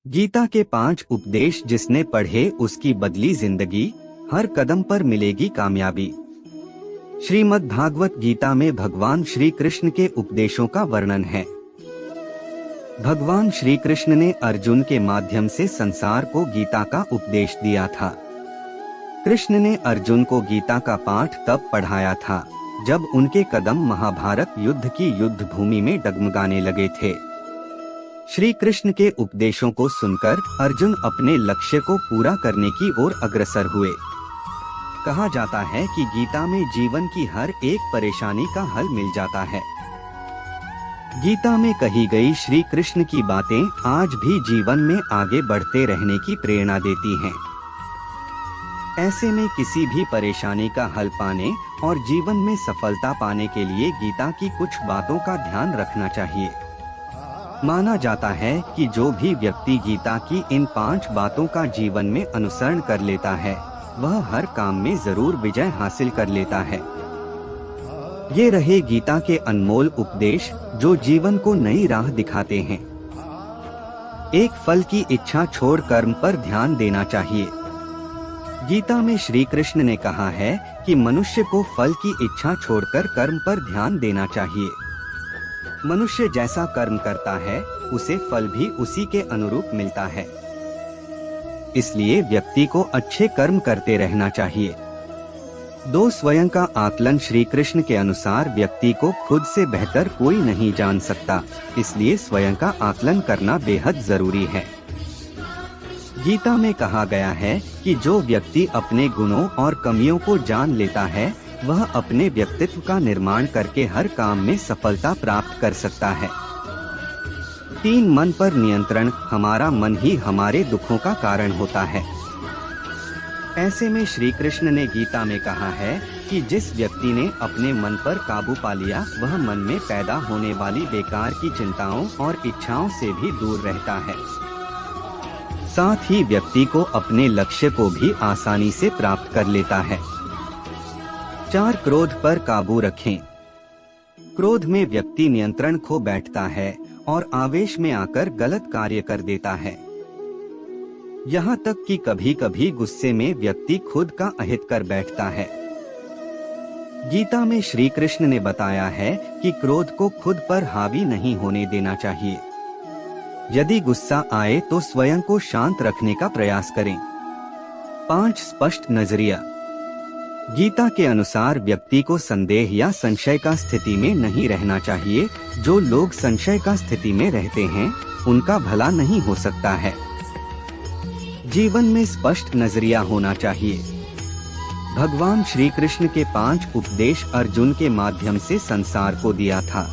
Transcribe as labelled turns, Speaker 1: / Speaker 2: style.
Speaker 1: गीता के 5 उपदेश जिसने पढ़े उसकी बदली जिंदगी, हर कदम पर मिलेगी कामयाबी। श्रीमद् भागवत गीता में भगवान श्री कृष्ण के उपदेशों का वर्णन है। भगवान श्री कृष्ण ने अर्जुन के माध्यम से संसार को गीता का उपदेश दिया था। कृष्ण ने अर्जुन को गीता का पाठ तब पढ़ाया था जब उनके कदम महाभारत युद्ध की युद्ध भूमि में डगमगाने लगे थे। श्री कृष्ण के उपदेशों को सुनकर अर्जुन अपने लक्ष्य को पूरा करने की ओर अग्रसर हुए। कहा जाता है कि गीता में जीवन की हर एक परेशानी का हल मिल जाता है। गीता में कही गई श्री कृष्ण की बातें आज भी जीवन में आगे बढ़ते रहने की प्रेरणा देती हैं। ऐसे में किसी भी परेशानी का हल पाने और जीवन में सफलता पाने के लिए गीता की कुछ बातों का ध्यान रखना चाहिए। माना जाता है कि जो भी व्यक्ति गीता की इन 5 बातों का जीवन में अनुसरण कर लेता है, वह हर काम में जरूर विजय हासिल कर लेता है। ये रहे गीता के अनमोल उपदेश जो जीवन को नई राह दिखाते हैं। एक फल की इच्छा छोड़ कर्म पर ध्यान देना चाहिए। गीता में श्री कृष्ण ने कहा है कि मनुष्य को फल की इच्छा छोड़कर कर्म पर ध्यान देना चाहिए। मनुष्य जैसा कर्म करता है उसे फल भी उसी के अनुरूप मिलता है। इसलिए व्यक्ति को अच्छे कर्म करते रहना चाहिए। स्वयं का आकलन श्री कृष्ण के अनुसार व्यक्ति को खुद से बेहतर कोई नहीं जान सकता, इसलिए स्वयं का आकलन करना बेहद जरूरी है। गीता में कहा गया है कि जो व्यक्ति अपने गुणों और कमियों को जान लेता है वह अपने व्यक्तित्व का निर्माण करके हर काम में सफलता प्राप्त कर सकता है। 3 मन पर नियंत्रण। हमारा मन ही हमारे दुखों का कारण होता है। ऐसे में श्री कृष्ण ने गीता में कहा है कि जिस व्यक्ति ने अपने मन पर काबू पा लिया वह मन में पैदा होने वाली बेकार की चिंताओं और इच्छाओं से भी दूर रहता है। साथ ही व्यक्ति को अपने लक्ष्य को भी आसानी से प्राप्त कर लेता है। 4 क्रोध पर काबू रखें। क्रोध में व्यक्ति नियंत्रण खो बैठता है और आवेश में आकर गलत कार्य कर देता है। यहाँ तक कि कभी कभी गुस्से में व्यक्ति खुद का अहित कर बैठता है। गीता में श्री कृष्ण ने बताया है कि क्रोध को खुद पर हावी नहीं होने देना चाहिए। यदि गुस्सा आए तो स्वयं को शांत रखने का प्रयास करें। 5 स्पष्ट नजरिया। गीता के अनुसार व्यक्ति को संदेह या संशय का स्थिति में नहीं रहना चाहिए। जो लोग संशय का स्थिति में रहते हैं उनका भला नहीं हो सकता है। जीवन में स्पष्ट नजरिया होना चाहिए। भगवान श्री कृष्ण के 5 उपदेश अर्जुन के माध्यम से संसार को दिया था।